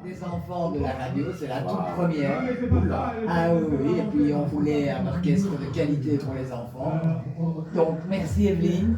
des enfants de la radio, c'est la toute première. Oula. Ah oui, oui, et puis on voulait un orchestre de qualité pour les enfants. Donc merci Evelyne,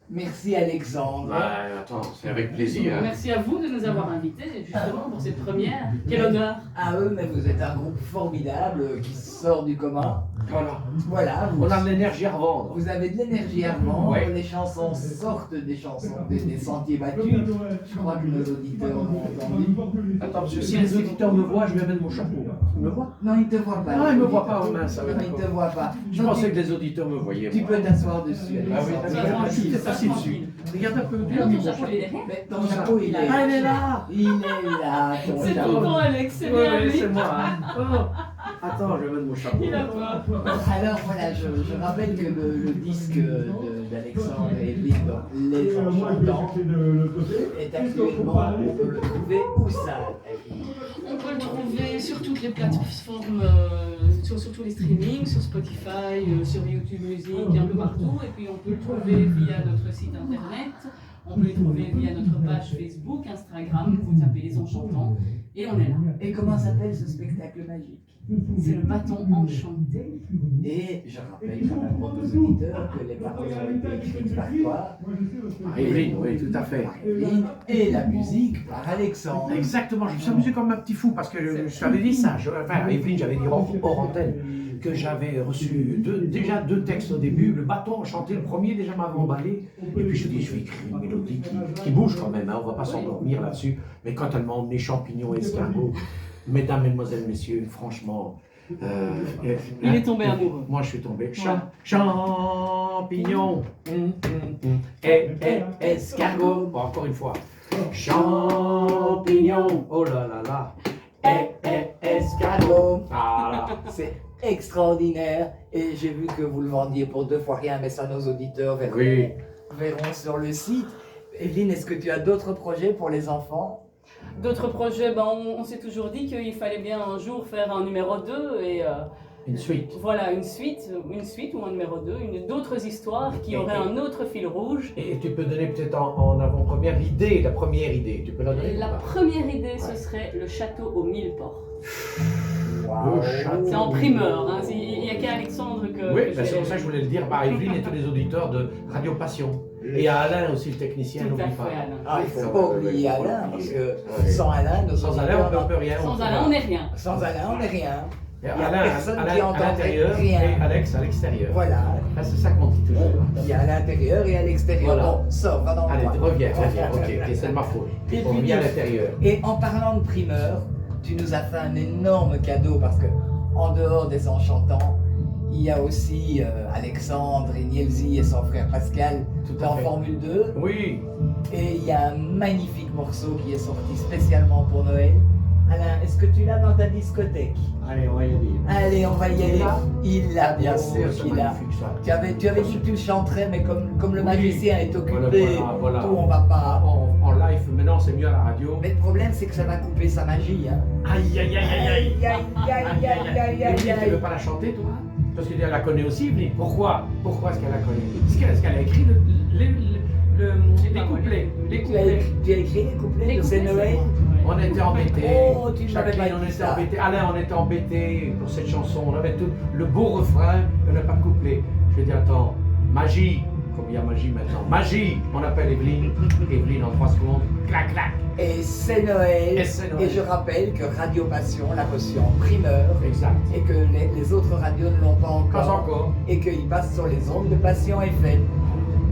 merci Alexandre. Attends, c'est avec plaisir. Merci à vous de nous avoir invités justement pour cette première. Quel honneur! Ah oui, mais vous êtes un groupe formidable qui sort du commun. Voilà. Voilà, On a de l'énergie à revendre. vous avez de l'énergie à vendre, Ouais. les chansons sortent des chansons, des sentiers battus. Je crois que nos auditeurs m'ont entendu. Attends, parce que si les auditeurs me voient, je vais mettre mon chapeau. Ils me voient? Non, ils ne te voient pas. Ah, ils me voient pas, oh mince, ça va Non, ils ne te d'accord. voient pas. Je Donc, pensais que les auditeurs me voyaient. tu moi. peux t'asseoir dessus. Ah oui, Alexandre. assis dessus. Regarde un peu. Mais non, ton chapeau, il est derrière. Mais ton chapeau, il est Ah, elle est là. Il est là, ton C'est chapeau. tout bon, Alex, c'est Ouais, bien ouais, lui. c'est moi. Hein. Oh. Attends, je vais mettre mon chapeau. Il a peur. Alors voilà, je rappelle que le disque d'Alexandre et Evelyne, donc Les Enchantants, est actuellement, on peut le trouver où ça, Evelyne? On peut le trouver sur toutes les plateformes, sur tous les streamings, sur Spotify, sur YouTube Music, un peu partout. Et puis on peut le trouver via notre site internet. On peut le trouver via notre page Facebook, Instagram. Vous tapez Les Enchantants et on est là. Et comment s'appelle ce spectacle magique? C'est le bâton enchanté. Et je rappelle quand même pour nos auditeurs que les paroles ont été écrites par toi, Ah, Evelyne, oui, tout à fait. par Evelyne, et la musique par Alexandre. Exactement, je me suis amusé comme un petit fou parce que je t'avais dit ça. Enfin, Evelyne, j'avais dit hors antenne que j'avais reçu déjà deux textes au début. Le bâton enchanté, le premier déjà m'avait emballé. Et puis je dis, je vais écrire une mélodie qui bouge quand même, hein, on va pas s'endormir là-dessus. Mais quand elle m'a emmené champignons et escargots, mesdames, mesdemoiselles, messieurs, franchement. Il est tombé amoureux. Moi je suis tombé. Champignon. Et escargot. Bon, encore une fois. Champignon. Oh là là là. Escargot. Ah, C'est extraordinaire et j'ai vu que vous le vendiez pour 2 fois rien, mais ça nos auditeurs verront, Oui. verront sur le site. Evelyne, est-ce que tu as d'autres projets pour les enfants? D'autres projets, ben, on s'est toujours dit qu'il fallait bien un jour faire un numéro 2 et une suite. voilà, une suite ou un numéro 2, d'autres histoires qui auraient un autre fil rouge. Et tu peux donner peut-être en avant-première l'idée, la première idée. Tu peux la donner? La première idée, ce serait le château aux 1000 portes. Wow. C'est en primeur, hein. Il n'y a qu'à Alexandre que... Oui, que ben, j'ai- c'est pour ça que je voulais le dire par Evelyne et tous les auditeurs de Radio Passion. Et à Alain aussi, le technicien, Tout à n'oublie fait, pas. Alain. Ah, il ne faut pas oublier Alain, parce que Ouais. sans Alain, nos Sans Alain, auditeurs on peut rien. Sans Alain, on n'est rien. sans Alain, on n'est rien. Et y a Alain, personne Alain qui à entendrait l'intérieur rien. et Alex à l'extérieur. Voilà. Ah, c'est ça qu'on dit toujours. Il y a à l'intérieur et à l'extérieur. Voilà. Bon, sors, va dans le Allez, coin. reviens. Ok, c'est de ma faute. Et On puis, revient à l'intérieur. Et en parlant de primeur, tu nous as fait un énorme cadeau parce que en dehors des enchantants, il y a aussi Alexandre et Nielzy et son frère Pascal Tout à en fait. Formule 2. Oui. Et il y a un magnifique morceau qui est sorti spécialement pour Noël. Alain, est-ce que tu l'as dans ta discothèque? Allez, on va y aller. Allez, on va y aller. Il l'a, bien Oh, sûr c'est qu'il l'a. magnifique, ça. Tu avais dit que tu le chanterais, mais comme le Oui. magicien est occupé, Voilà. tout, on va pas. En live, maintenant, c'est mieux à la radio. Mais le problème, c'est que ça va couper sa magie. Hein. Aïe, aïe, aïe, aïe, aïe. Aïe, aïe, aïe, aïe, aïe, Evelyne, tu aïe. veux pas la chanter, toi? Parce qu'elle la connaît aussi, Evelyne. Pourquoi est-ce qu'elle la connaît? Est-ce qu'elle a écrit les couplets? Les couplets. Tu as écrit les couplets Les de ces couplets, Noël? On était embêtés. Oh, tu ne m'avais Jacqueline, pas on dit était ça. embêtés. Alain, on était embêtés pour cette chanson. On avait tout le beau refrain, on n'a pas de couplet. Je dis, attends, magie, comme il y a magie maintenant. Magie, on appelle Evelyne. Evelyne en 3 secondes, clac, clac. Et c'est Noël. Et c'est Noël. Et je rappelle que Radio Passion l'a reçu en primeur. Exact. Et que les autres radios ne l'ont pas encore. Pas encore. Et qu'il passe sur les ondes de Passion FM.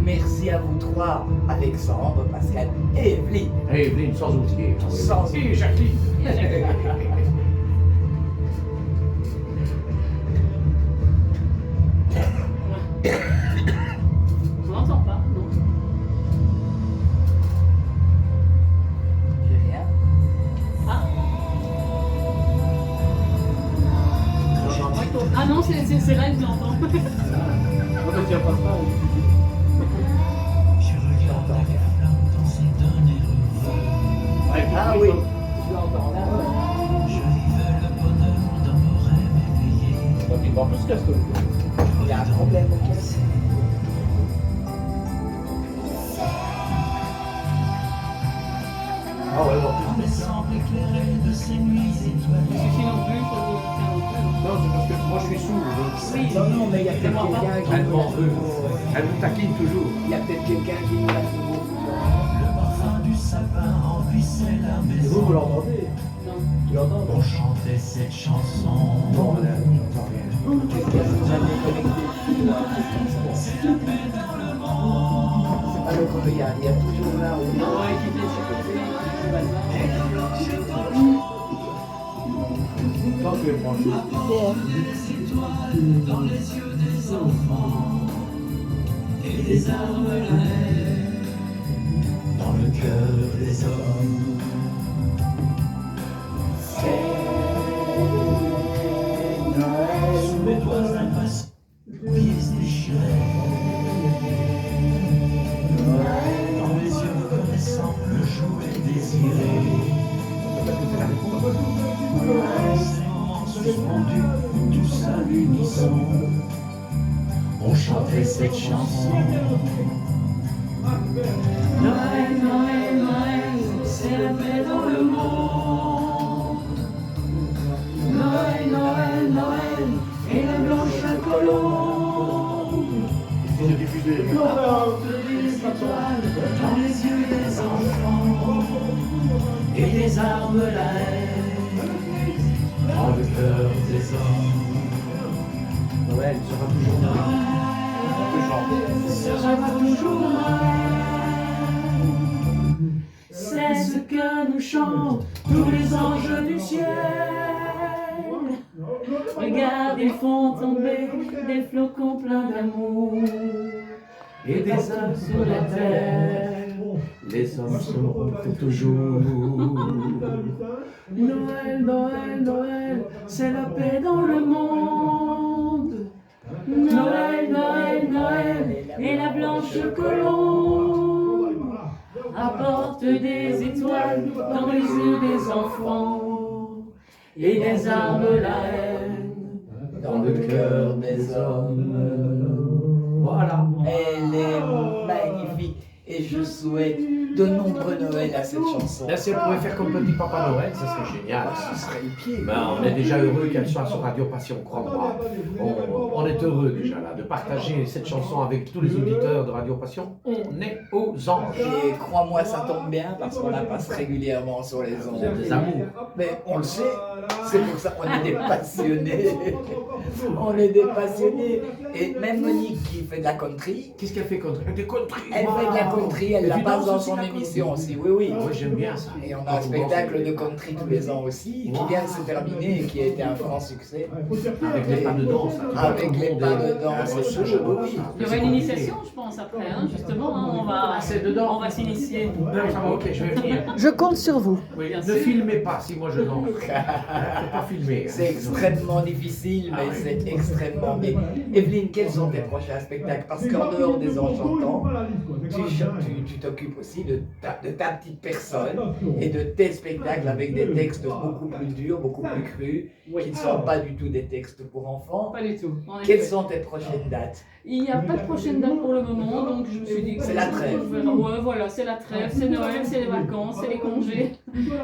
Merci à vous trois, Alexandre, Pascal et Evelyne. Et Evelyne, sans oublier. Sans Et Jacqueline. On n'entend pas, non? J'ai rien. Ah. Ah non, c'est là que je l'entends. J'entends rien. Ah oui, je l'entends là. Il y a un problème. Ah ouais, bon. On semble éclairé de ces nuits étoilées. Parce que sinon plus, il faut le faire non plus. Non, c'est parce que moi je suis sourd. Donc... Oui. Non, mais il y a peut-être quelqu'un qui Elle nous m'en laisse veut. le Elle me taquine toujours. Il y a peut-être quelqu'un qui nous laisse le mot. Le parfum du sapin remplissait la maison. Vous l'entendez? Non. Tu l'entends? On chantait cette chanson. Bon, là, j'entends rien. Quelqu'un qui nous a déconnecté. C'est la paix dans le monde. Alors il y a toujours là où Non, ouais, qui vient de ce côté, qui va là. Tant que franchement. Des étoiles dans les yeux des enfants et des armes la haine dans le cœur des hommes. Sous mes doigts impatients, pieds déchirés, dans mes yeux connaissant le jouet désiré. Ces moments suspendus, tous à l'unisson, on chantait cette chanson. Noël, Noël, Noël, c'est la paix dans le monde. Noël, Noël, Noël, et la blanche colombe. C'est diffusé. Apporte des étoiles dans les yeux des enfants et des armes la haine dans le cœur des hommes. Noël sera toujours là. Sera toujours Noël. C'est ce que nous chantent tous les anges du ciel. Regarde, ils font tomber des flocons pleins d'amour et des œufs sur la terre. Les hommes seront pour toujours. Noël, Noël, Noël, c'est la paix dans le monde. Noël, Noël, Noël, et la blanche colombe apporte des étoiles dans les yeux des enfants et des armes la haine dans le cœur des hommes. Voilà. Elle est magnifique et je souhaite de nombreux Noëls à cette chanson. Là, si elle pouvait faire comme Petit Papa Noël, ça serait génial. Ce serait le pied. Ben, on est déjà heureux qu'elle soit sur Radio Passion, crois-moi. On est heureux déjà là de partager cette chanson avec tous les auditeurs de Radio Passion. On est aux anges. Et crois-moi, ça tombe bien parce qu'on la passe régulièrement sur les Vous êtes ondes. des amours. Mais on le sait, c'est pour ça qu'on est des passionnés. On est des passionnés. Et même Monique qui fait de la country, Qu'est-ce qu'elle fait contre des country? elle fait de la country, elle Et la tu passe danses dans aussi son la émission country? aussi. Oui, oui. Oui, j'aime bien ça. Et on a un spectacle de country tous les ans aussi, qui vient de se terminer et qui a été un franc succès. Avec les pas de danse. là, tu vois, Avec tout le les monde pas est- de danse et tout, oui. Il y aura une initiation, je pense, après, hein, justement. Hein, Ah, c'est dedans. on va s'initier. Non, ça va, ok, je vais venir. Je compte sur vous. Oui, Bien ne sûr. filmez pas si moi je danse. Faut pas filmer. C'est extrêmement difficile, mais c'est extrêmement bien. Evelyne, quels sont tes prochains spectacles? Parce qu'en dehors des enchantants, tu t'occupes aussi de ta petite personne et de tes spectacles avec des textes beaucoup plus durs, beaucoup plus crus, qui ne sont pas du tout des textes pour enfants. Pas du tout. en effet. Quelles sont tes prochaines dates? Il n'y a pas de prochaine date pour le moment, donc je me suis dit que C'est la trêve. on verra. Ouais, voilà, c'est la trêve, c'est Noël, c'est les vacances, c'est les congés.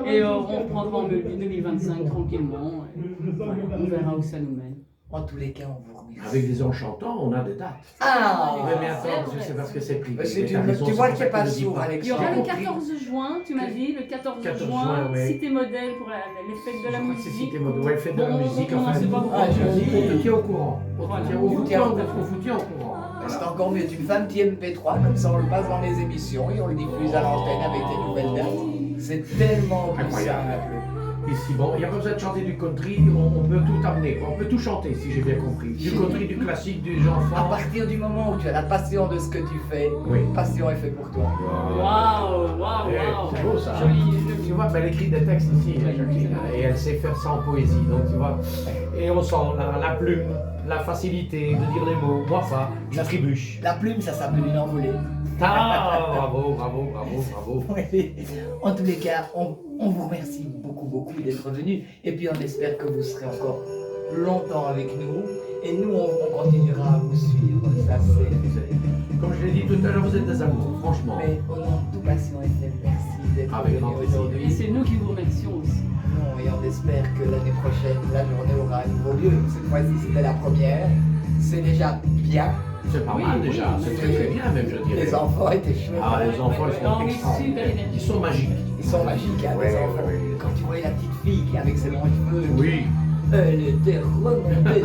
Et on reprendra en 2025 tranquillement. Et voilà, on verra où ça nous mène. En tous les cas, on vous remercie. Avec des enchantants, on a des dates. Ah Oui, mais attends, c'est c'est parce que c'est privé. Parce que Mais t'as raison, tu c'est vois pour qu'il ça n'est pas je le dis sourd, pas. Il y Alexandre. aura le 14 juin, tu m'as dit, le 14 14 juin, juin, ouais. Cité Modèle pour les fêtes de la Je crois que c'est musique. Cité Mode. Ouais, faites de la Bon, musique. on Enfin, sait pas Ah, je dis. on te tient au courant. On Voilà. vous tient au courant. C'est encore mieux, tu me fais un petit MP3, comme ça on le passe dans les émissions et on le diffuse à l'antenne avec des nouvelles dates. C'est tellement plus Incroyable. simple. Ici, bon, il n'y a pas besoin de chanter du country, on peut tout amener. On peut tout chanter, si j'ai bien compris. Du country, du classique, du À enfant. partir du moment où tu as la passion de ce que tu fais, Oui. passion est fait pour toi. Waouh, waouh, Eh, waouh. c'est beau ça. Joli, Tu joli. vois, elle écrit des textes ici, Jacqueline, et elle sait faire ça en poésie, donc tu vois. Et on sent la plume, la facilité de dire les mots. Moi, ça, je trébuche. La plume, ça s'appelle une envolée. Ah, bravo, bravo, bravo, bravo. Oui. En tous les cas, on vous remercie beaucoup d'être venus. Et puis on espère que vous serez encore longtemps avec nous. Et nous, on continuera à vous suivre. Ça, c'est... Comme je l'ai dit tout à l'heure, vous êtes des amours, franchement. Mais au nom de tout Passion FM, merci d'être Avec venu grand plaisir. aujourd'hui. nous qui vous remercions aussi. Non, et on espère que l'année prochaine, la journée aura un nouveau lieu. Cette fois-ci, c'était la première. C'est déjà bien. C'est pas Oui, mal oui, déjà, c'est très très bien même, je dirais. Les enfants étaient chouettes. Ah, les enfants, ils Non, sont oui, extraordinaires. super énergiques. Ils sont magiques. Ils sont magiques, hein, Ouais, les ouais, enfants. ouais. Quand tu voyais la petite fille qui, avec ses longs cheveux, Oui. elle était remontée.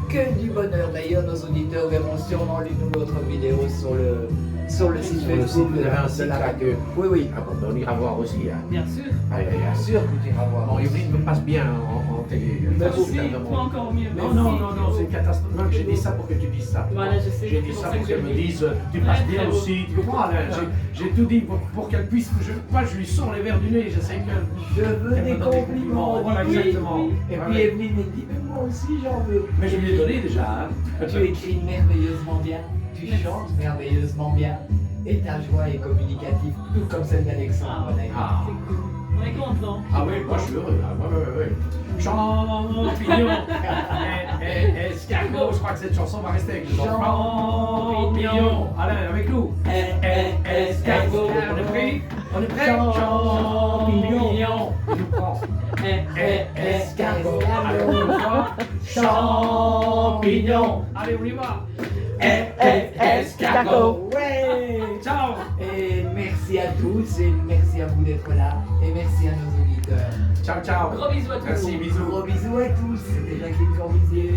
C'est que du bonheur. D'ailleurs, nos auditeurs verront sûrement l'une ou l'autre vidéo sur le site Sur le Facebook site, vous de avez un la site là radio. que... Oui, oui. Ah bon, ben, on ira voir aussi. Hein. Bien sûr. Aïe, aïe, Bien aïe. sûr que tu iras voir. Bon, Evelyne me passe bien en télé. Mais Ça, vous, c'est Merci, vraiment- toi encore mieux. Non, Merci. non, non, non, c'est catastrophique. Non, j'ai dit ça pour que tu dises ça. Voilà, je sais. J'ai c'est dit pour ça ça pour que je qu'elle me le dis. dise, tu Très, passes très bien beau. aussi, tu vois, là, j'ai tout dit pour qu'elle puisse, moi je lui sors les verres du nez, je sais que... Je veux Elle des me donne des compliments. voilà, Oui, exactement. oui. Et Ouais, puis ouais. Evelyne, elle dit, mais moi aussi j'en veux. Mais je lui ai donné déjà, hein. Tu écris merveilleusement bien, tu chantes merveilleusement bien, et ta joie est communicative, tout comme celle d'Alexandre. d'ailleurs. Ah. C'est cool. On est content. Ah oui, moi je suis heureux, là. Ouais. Champignon, escargot, je crois que cette chanson va rester avec les enfants. Champignon, Alain, avec nous. Escargot, on est prêt? On est prêt? Champignon, je prends. Escargot, allez, on y va. Champignon, allez, on y va. Escargot, Ouais. ciao. Et merci à tous, et merci à vous d'être là, et merci à nos auditeurs. Ciao, ciao. Gros bisous à tous. Merci, bisous. Gros bisous à tous, c'était Jacqueline Corbusier.